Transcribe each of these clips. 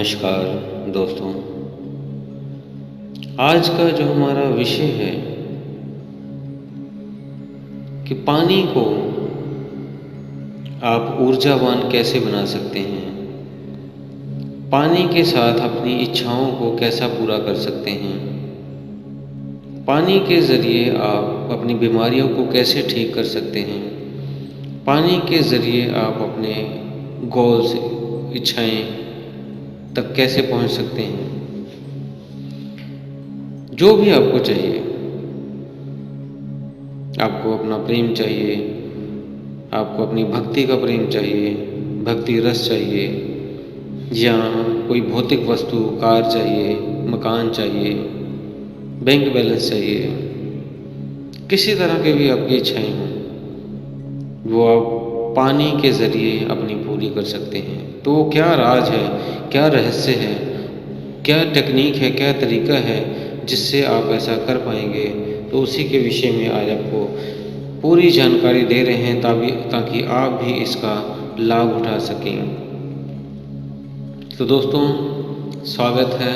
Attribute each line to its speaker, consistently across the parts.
Speaker 1: नमस्कार दोस्तों। आज का जो हमारा विषय है कि पानी को आप ऊर्जावान कैसे बना सकते हैं, पानी के साथ अपनी इच्छाओं को कैसा पूरा कर सकते हैं, पानी के ज़रिए आप अपनी बीमारियों को कैसे ठीक कर सकते हैं, पानी के ज़रिए आप अपने गोल्स, इच्छाएं तक कैसे पहुंच सकते हैं। जो भी आपको चाहिए, आपको अपना प्रेम चाहिए, आपको अपनी भक्ति का प्रेम चाहिए, भक्ति रस चाहिए, या कोई भौतिक वस्तु, कार चाहिए, मकान चाहिए, बैंक बैलेंस चाहिए, किसी तरह की भी आपकी इच्छाएं हों, वो आप पानी के ज़रिए अपनी पूरी कर सकते हैं। तो वो क्या राज है, क्या रहस्य है, क्या टेक्निक है, क्या तरीका है जिससे आप ऐसा कर पाएंगे, तो उसी के विषय में आज आपको पूरी जानकारी दे रहे हैं ताकि आप भी इसका लाभ उठा सकें। तो दोस्तों, स्वागत है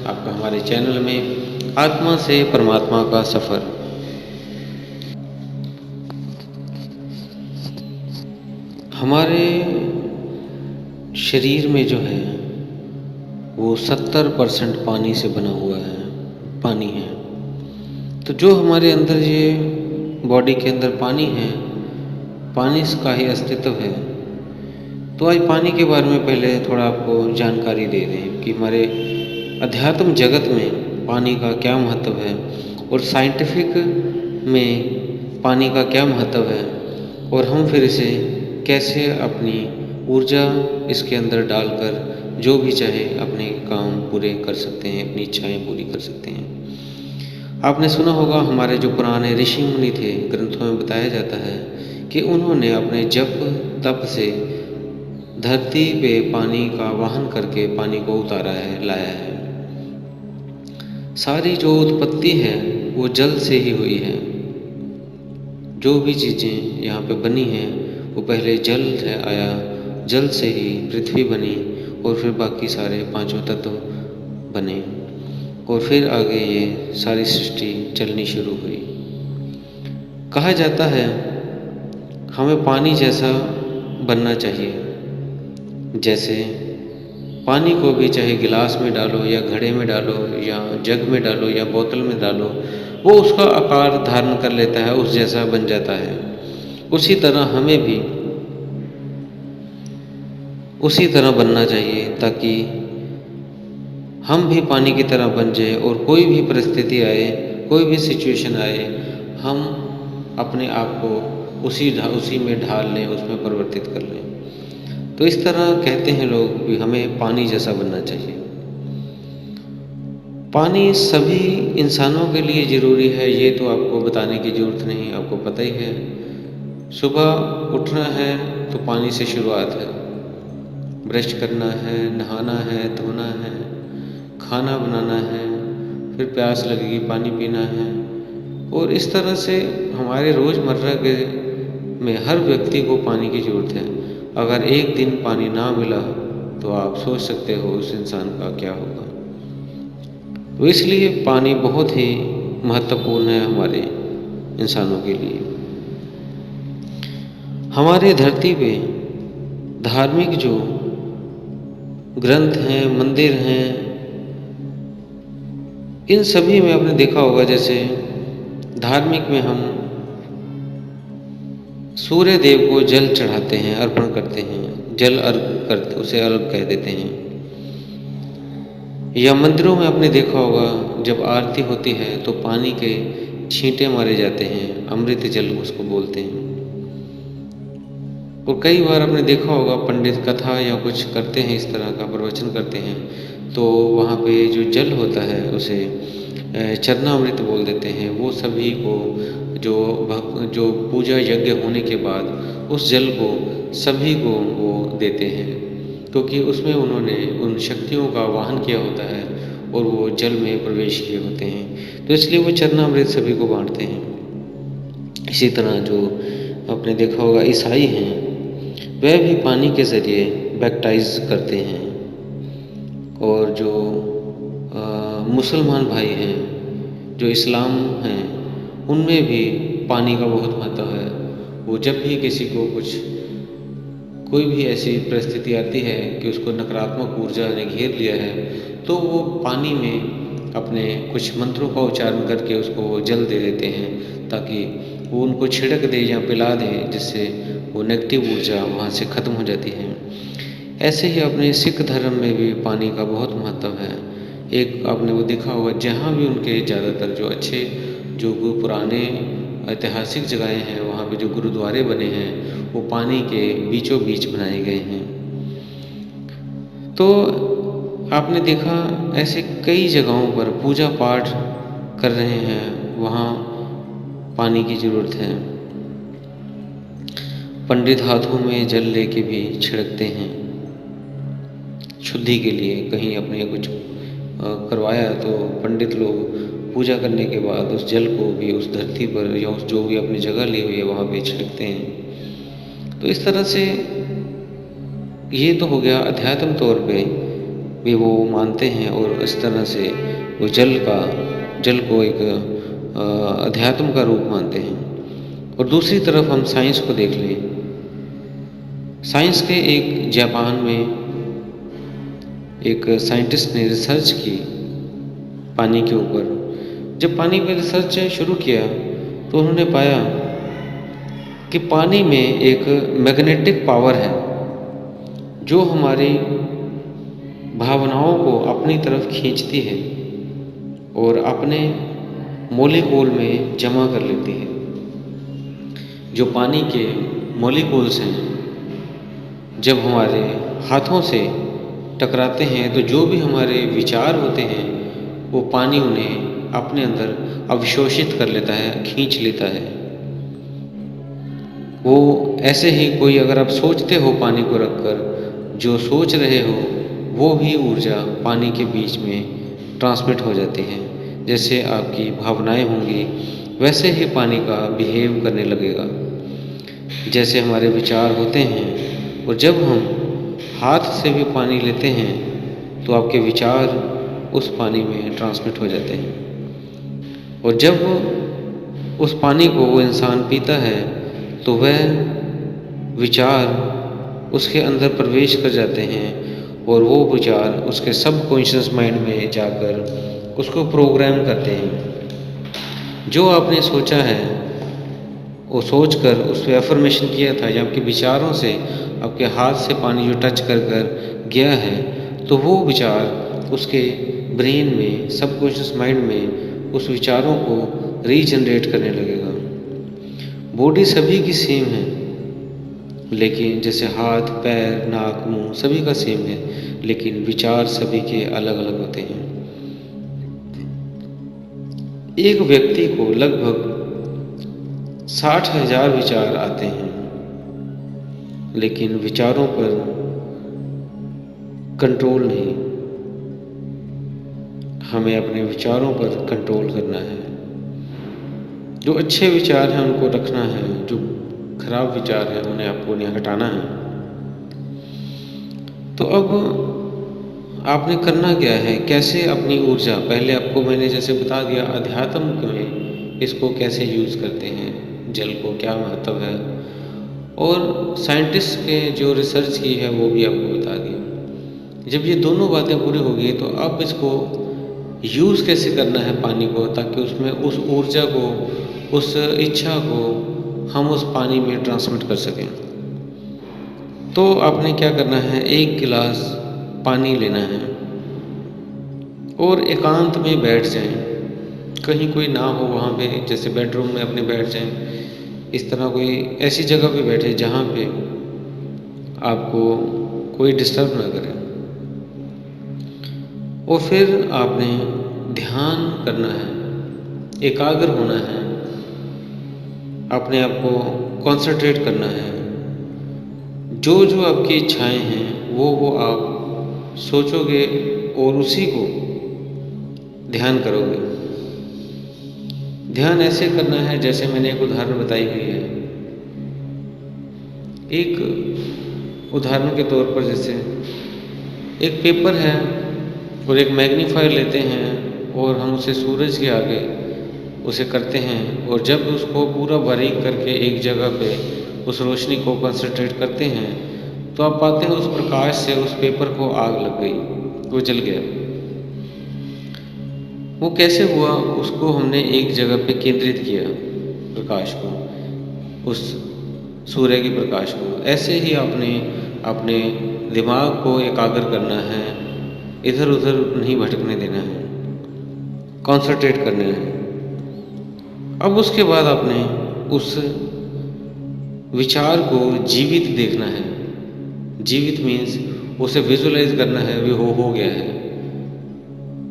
Speaker 1: आपका हमारे चैनल में आत्मा से परमात्मा का सफ़र। हमारे शरीर में जो है वो 70% पानी से बना हुआ है, पानी है। तो जो हमारे अंदर ये बॉडी के अंदर पानी है, पानी का ही अस्तित्व है। तो आज पानी के बारे में पहले थोड़ा आपको जानकारी दे दें कि हमारे अध्यात्म जगत में पानी का क्या महत्व है और साइंटिफिक में पानी का क्या महत्व है, और हम फिर इसे कैसे अपनी ऊर्जा इसके अंदर डालकर जो भी चाहे अपने काम पूरे कर सकते हैं, अपनी इच्छाएं पूरी कर सकते हैं। आपने सुना होगा, हमारे जो पुराने ऋषि मुनि थे, ग्रंथों में बताया जाता है कि उन्होंने अपने जप तप से धरती पे पानी का वाहन करके पानी को उतारा है, लाया है। सारी जो उत्पत्ति है वो जल से ही हुई है। जो भी चीज़ें यहाँ पे बनी हैं वो पहले जल से आया, जल से ही पृथ्वी बनी और फिर बाकी सारे पांचों तत्व बने और फिर आगे ये सारी सृष्टि चलनी शुरू हुई। कहा जाता है हमें पानी जैसा बनना चाहिए। जैसे पानी को भी चाहे गिलास में डालो या घड़े में डालो या जग में डालो या बोतल में डालो, वो उसका आकार धारण कर लेता है, उस जैसा बन जाता है। उसी तरह हमें भी उसी तरह बनना चाहिए ताकि हम भी पानी की तरह बन जाए और कोई भी परिस्थिति आए, कोई भी सिचुएशन आए, हम अपने आप को उसी में ढाल लें, उसमें परिवर्तित कर लें। तो इस तरह कहते हैं लोग कि हमें पानी जैसा बनना चाहिए। पानी सभी इंसानों के लिए ज़रूरी है, ये तो आपको बताने की ज़रूरत नहीं, आपको पता ही है। सुबह उठना है तो पानी से शुरुआत है, ब्रश करना है, नहाना है, धोना है, खाना बनाना है, फिर प्यास लगेगी पानी पीना है। और इस तरह से हमारे रोज़मर्रा के में हर व्यक्ति को पानी की ज़रूरत है। अगर एक दिन पानी ना मिला तो आप सोच सकते हो उस इंसान का क्या होगा। तो इसलिए पानी बहुत ही महत्वपूर्ण है हमारे इंसानों के लिए। हमारे धरती पे धार्मिक जो ग्रंथ हैं, मंदिर हैं, इन सभी में आपने देखा होगा, जैसे धार्मिक में हम सूर्य देव को जल चढ़ाते हैं, अर्पण करते हैं, जल अर्घ करते, उसे अर्घ कह देते हैं। या मंदिरों में आपने देखा होगा, जब आरती होती है तो पानी के छींटे मारे जाते हैं, अमृत जल उसको बोलते हैं। और कई बार आपने देखा होगा, पंडित कथा या कुछ करते हैं, इस तरह का प्रवचन करते हैं, तो वहाँ पे जो जल होता है उसे चरणामृत बोल देते हैं। वो सभी को जो पूजा यज्ञ होने के बाद उस जल को सभी को वो देते हैं, क्योंकि उसमें उन्होंने उन शक्तियों का वाहन किया होता है और वो जल में प्रवेश किए होते हैं, तो इसलिए वो चरणामृत सभी को बांटते हैं। इसी तरह जो आपने देखा होगा, ईसाई हैं, वह भी पानी के ज़रिए बैप्टाइज करते हैं और जो मुसलमान भाई हैं, जो इस्लाम हैं, उनमें भी पानी का बहुत महत्व है। वो जब भी किसी को कोई भी ऐसी परिस्थिति आती है कि उसको नकारात्मक ऊर्जा ने घेर लिया है, तो वो पानी में अपने कुछ मंत्रों का उच्चारण करके उसको वो जल दे देते हैं, ताकि वो उनको छिड़क दे या पिला दे, जिससे वो नेगेटिव ऊर्जा वहाँ से ख़त्म हो जाती है। ऐसे ही अपने सिख धर्म में भी पानी का बहुत महत्व है। एक आपने वो देखा होगा, जहाँ भी उनके ज़्यादातर जो अच्छे जो पुराने ऐतिहासिक जगहें हैं, वहाँ पे जो गुरुद्वारे बने हैं, वो पानी के बीचों बीच बनाए गए हैं। तो आपने देखा ऐसे कई जगहों पर पूजा पाठ कर रहे हैं, वहाँ पानी की ज़रूरत है। पंडित हाथों में जल लेके भी छिड़कते हैं शुद्धि के लिए। कहीं अपने कुछ करवाया तो पंडित लोग पूजा करने के बाद उस जल को भी उस धरती पर या उस जो भी अपनी जगह ली हुई है वहाँ पे छिड़कते हैं। तो इस तरह से ये तो हो गया अध्यात्म तौर पे भी वो मानते हैं, और इस तरह से वो जल को एक अध्यात्म का रूप मानते हैं। और दूसरी तरफ हम साइंस को देख लें। साइंस के एक जापान में एक साइंटिस्ट ने रिसर्च की पानी के ऊपर। जब पानी पे रिसर्च शुरू किया तो उन्होंने पाया कि पानी में एक मैग्नेटिक पावर है जो हमारी भावनाओं को अपनी तरफ खींचती है और अपने मॉलिक्यूल में जमा कर लेती है। जो पानी के मॉलिक्यूल्स हैं, जब हमारे हाथों से टकराते हैं तो जो भी हमारे विचार होते हैं वो पानी उन्हें अपने अंदर अवशोषित कर लेता है, खींच लेता है। वो ऐसे ही कोई अगर आप सोचते हो पानी को रखकर, जो सोच रहे हो वो भी ऊर्जा पानी के बीच में ट्रांसमिट हो जाती है। जैसे आपकी भावनाएं होंगी वैसे ही पानी का बिहेव करने लगेगा। जैसे हमारे विचार होते हैं, और जब हम हाथ से भी पानी लेते हैं तो आपके विचार उस पानी में ट्रांसमिट हो जाते हैं। और जब उस पानी को वो इंसान पीता है तो वह विचार उसके अंदर प्रवेश कर जाते हैं, और वो विचार उसके सबकॉन्शियस माइंड में जाकर उसको प्रोग्राम करते हैं। जो आपने सोचा है वो सोच कर उस पर एफर्मेशन किया था, या आपके विचारों से आपके हाथ से पानी जो टच कर गया है, तो वो विचार उसके ब्रेन में, सबकॉन्शियस माइंड में उस विचारों को रीजनरेट करने लगेगा। बॉडी सभी की सेम है, लेकिन जैसे हाथ, पैर, नाक, मुंह सभी का सेम है, लेकिन विचार सभी के अलग अलग होते हैं। एक व्यक्ति को लगभग 60,000 विचार आते हैं, लेकिन विचारों पर कंट्रोल नहीं। हमें अपने विचारों पर कंट्रोल करना है। जो अच्छे विचार हैं उनको रखना है, जो खराब विचार हैं उन्हें आपको हटाना है। तो अब आपने करना क्या है, कैसे अपनी ऊर्जा, पहले आपको मैंने जैसे बता दिया अध्यात्म में इसको कैसे यूज़ करते हैं, जल को क्या महत्व है, और साइंटिस्ट ने जो रिसर्च की है वो भी आपको बता दिया। जब ये दोनों बातें पूरी होगी तो अब इसको यूज़ कैसे करना है पानी को, ताकि उसमें उस ऊर्जा को, उस इच्छा को हम उस पानी में ट्रांसमिट कर सकें। तो आपने क्या करना है, एक गिलास पानी लेना है और एकांत में बैठ जाएं। कहीं कोई ना हो वहाँ पे, जैसे बेडरूम में अपने बैठ जाएं। इस तरह कोई ऐसी जगह पे बैठे जहाँ पे आपको कोई डिस्टर्ब ना करे। और फिर आपने ध्यान करना है, एकाग्र होना है, अपने आप को कंसंट्रेट करना है। जो जो आपकी इच्छाएं हैं वो आप सोचोगे और उसी को ध्यान करोगे। ध्यान ऐसे करना है जैसे मैंने एक उदाहरण बताई हुई है। एक उदाहरण के तौर पर, जैसे एक पेपर है और एक मैग्नीफायर लेते हैं और हम उसे सूरज के आगे उसे करते हैं, और जब उसको पूरा बारीक करके एक जगह पे उस रोशनी को कंसंट्रेट करते हैं तो आप पाते हैं उस प्रकाश से उस पेपर को आग लग गई, वो जल गया। वो कैसे हुआ? उसको हमने एक जगह पे केंद्रित किया, प्रकाश को, उस सूर्य की प्रकाश को। ऐसे ही आपने अपने दिमाग को एकाग्र करना है, इधर उधर नहीं भटकने देना है, कंसंट्रेट करना है। अब उसके बाद आपने उस विचार को जीवित देखना है। जीवित मीन्स उसे विजुलाइज करना है, वे हो गया है।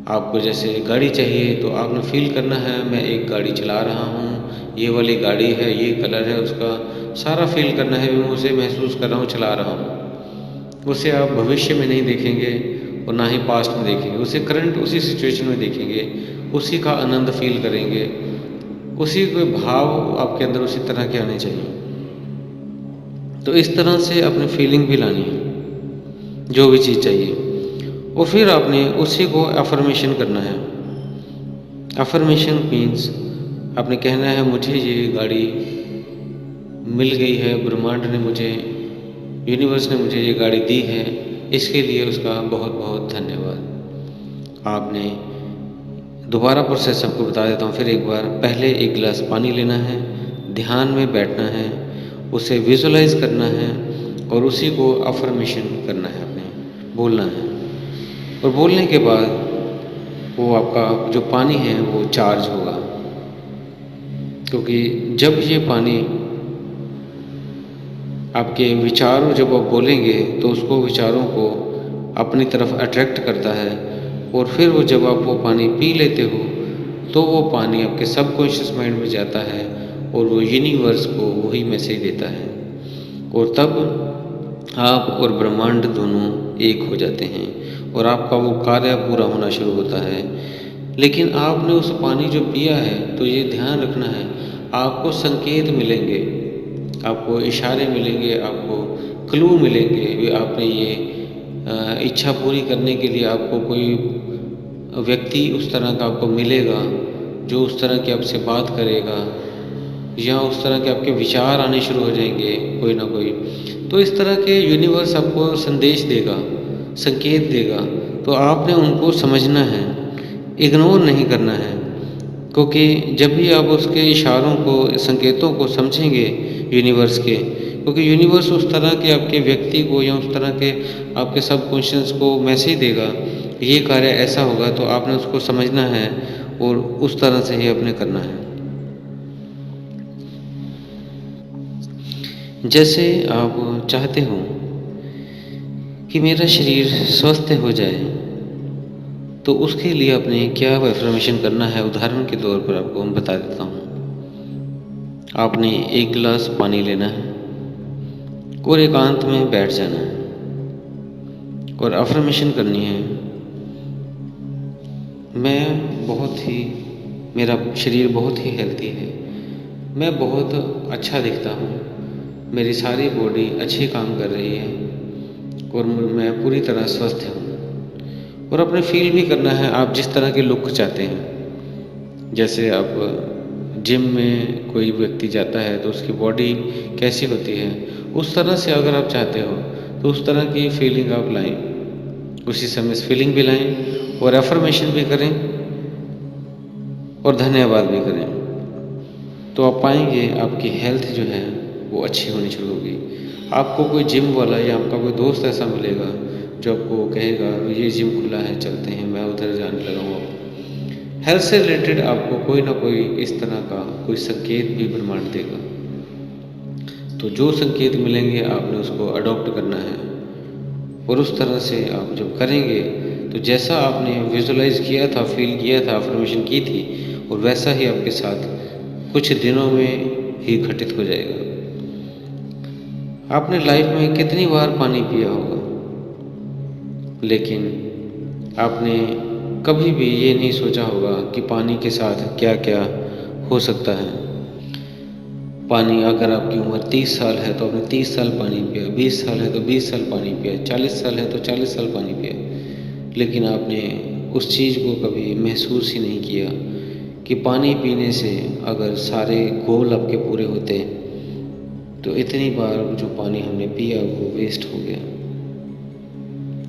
Speaker 1: आपको जैसे गाड़ी चाहिए तो आपने फील करना है, मैं एक गाड़ी चला रहा हूँ, ये वाली गाड़ी है, ये कलर है उसका, सारा फील करना है, मैं उसे महसूस कर रहा हूँ, चला रहा हूँ। उसे आप भविष्य में नहीं देखेंगे और ना ही पास्ट में देखेंगे, उसे करंट उसी सिचुएशन में देखेंगे, उसी का आनंद फील करेंगे, उसी के भाव आपके अंदर उसी तरह के आने चाहिए। तो इस तरह से अपनी फीलिंग भी लानी है, जो भी चीज़ चाहिए, और फिर आपने उसी को अफर्मेशन करना है। अफर्मेशन मीन्स आपने कहना है, मुझे ये गाड़ी मिल गई है, ब्रह्मांड ने मुझे, यूनिवर्स ने मुझे ये गाड़ी दी है, इसके लिए उसका बहुत बहुत धन्यवाद। आपने दोबारा प्रोसेस आपको बता देता हूँ फिर एक बार। पहले एक गिलास पानी लेना है, ध्यान में बैठना है, उसे विजुलाइज करना है और उसी को अफर्मेशन करना है, आपने बोलना है। और बोलने के बाद वो आपका जो पानी है वो चार्ज होगा, क्योंकि जब ये पानी आपके विचारों, जब आप बोलेंगे तो उसको, विचारों को अपनी तरफ अट्रैक्ट करता है, और फिर वो जब आप वो पानी पी लेते हो तो वो पानी आपके सबकॉन्शियस माइंड में जाता है और वो यूनिवर्स को वही मैसेज देता है, और तब आप और ब्रह्मांड दोनों एक हो जाते हैं और आपका वो कार्य पूरा होना शुरू होता है। लेकिन आपने उस पानी जो पिया है, तो ये ध्यान रखना है, आपको संकेत मिलेंगे, आपको इशारे मिलेंगे, आपको क्लू मिलेंगे। वे आपने ये इच्छा पूरी करने के लिए आपको कोई व्यक्ति उस तरह का आपको मिलेगा जो उस तरह की आपसे बात करेगा, या उस तरह के आपके विचार आने शुरू हो जाएंगे कोई ना कोई। तो इस तरह के यूनिवर्स आपको संदेश देगा, संकेत देगा, तो आपने उनको समझना है, इग्नोर नहीं करना है, क्योंकि जब भी आप उसके इशारों को, संकेतों को समझेंगे यूनिवर्स के, क्योंकि यूनिवर्स उस तरह के आपके व्यक्ति को या उस तरह के आपके सबकॉन्शियस को मैसेज देगा, ये कार्य ऐसा होगा, तो आपने उसको समझना है और उस तरह से ही आपने करना है। जैसे आप चाहते हो कि मेरा शरीर स्वस्थ हो जाए, तो उसके लिए आपने क्या अफर्मेशन करना है, उदाहरण के तौर पर आपको मैं बता देता हूँ। आपने एक गिलास पानी लेना है और एकांत में बैठ जाना है और अफर्मेशन करनी है, मैं बहुत ही, मेरा शरीर बहुत ही हेल्थी है, मैं बहुत अच्छा दिखता हूँ, मेरी सारी बॉडी अच्छी काम कर रही है और मैं पूरी तरह स्वस्थ हूँ। और अपने फील भी करना है आप जिस तरह के लुक चाहते हैं। जैसे आप जिम में कोई व्यक्ति जाता है तो उसकी बॉडी कैसी होती है, उस तरह से अगर आप चाहते हो तो उस तरह की फीलिंग आप लाएं, उसी समय फीलिंग भी लाएं और अफर्मेशन भी करें और धन्यवाद भी करें, तो आप पाएंगे आपकी हेल्थ जो है वो अच्छी होनी शुरू होगी। आपको कोई जिम वाला या आपका कोई दोस्त ऐसा मिलेगा जो आपको कहेगा ये जिम खुला है, चलते हैं, मैं उधर जाने लगा हूँ। हेल्थ से रिलेटेड आपको कोई ना कोई इस तरह का कोई संकेत भी ब्रह्मांड देगा, तो जो संकेत मिलेंगे आपने उसको अडॉप्ट करना है, और उस तरह से आप जब करेंगे तो जैसा आपने विजुलाइज किया था, फील किया था, अफर्मेशन की थी, और वैसा ही आपके साथ कुछ दिनों में ही घटित हो जाएगा। आपने लाइफ में कितनी बार पानी पिया होगा, लेकिन आपने कभी भी ये नहीं सोचा होगा कि पानी के साथ क्या क्या हो सकता है। पानी, अगर आपकी उम्र 30 साल है तो आपने 30 साल पानी पिया, 20 साल है तो 20 साल पानी पिया, 40 साल है तो 40 साल पानी पिया। लेकिन आपने उस चीज़ को कभी महसूस ही नहीं किया कि पानी पीने से अगर सारे गोल आपके पूरे होते तो इतनी बार जो पानी हमने पिया वो वेस्ट हो गया।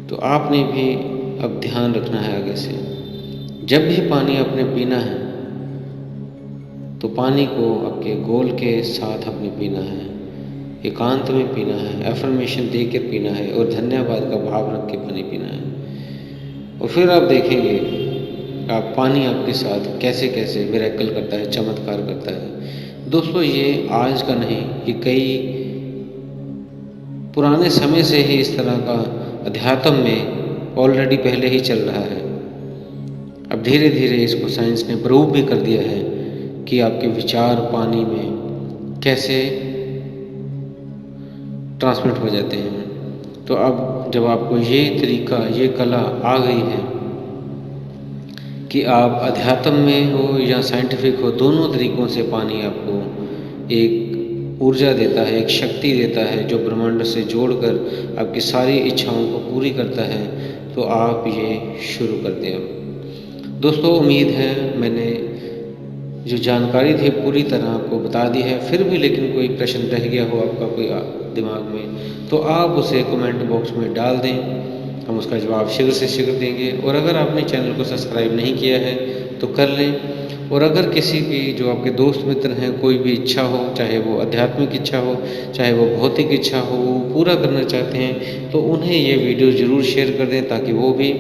Speaker 1: तो आपने भी अब ध्यान रखना है आगे से, जब भी पानी आपने पीना है तो पानी को आपके गोल के साथ आपने पीना है, एकांत में पीना है, एफर्मेशन देकर पीना है और धन्यवाद का भाव रख के पानी पीना है। और फिर आप देखेंगे आप पानी आपके साथ कैसे कैसे मिरेकल करता है, चमत्कार करता है। दोस्तों ये आज का नहीं, ये कई पुराने समय से ही इस तरह का अध्यात्म में ऑलरेडी पहले ही चल रहा है। अब धीरे धीरे इसको साइंस ने प्रूव भी कर दिया है कि आपके विचार पानी में कैसे ट्रांसमिट हो जाते हैं। तो अब जब आपको ये तरीका, ये कला आ गई है कि आप अध्यात्म में हो या साइंटिफिक हो, दोनों तरीक़ों से पानी आपको एक ऊर्जा देता है, एक शक्ति देता है जो ब्रह्मांड से जोड़कर आपकी सारी इच्छाओं को पूरी करता है, तो आप ये शुरू कर दें अब। दोस्तों उम्मीद है मैंने जो जानकारी थी पूरी तरह आपको बता दी है। फिर भी लेकिन कोई प्रश्न रह गया हो आपका कोई दिमाग में, तो आप उसे कमेंट बॉक्स में डाल दें, हम उसका जवाब शीघ्र से शीघ्र देंगे। और अगर आपने चैनल को सब्सक्राइब नहीं किया है तो कर लें। और अगर किसी भी जो आपके दोस्त मित्र हैं कोई भी इच्छा हो, चाहे वो आध्यात्मिक इच्छा हो, चाहे वो भौतिक इच्छा हो, वो पूरा करना चाहते हैं, तो उन्हें ये वीडियो ज़रूर शेयर कर दें ताकि वो भी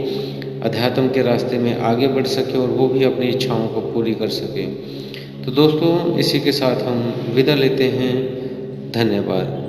Speaker 1: अध्यात्म के रास्ते में आगे बढ़ सकें और वो भी अपनी इच्छाओं को पूरी कर सकें। तो दोस्तों इसी के साथ हम विदा लेते हैं। धन्यवाद।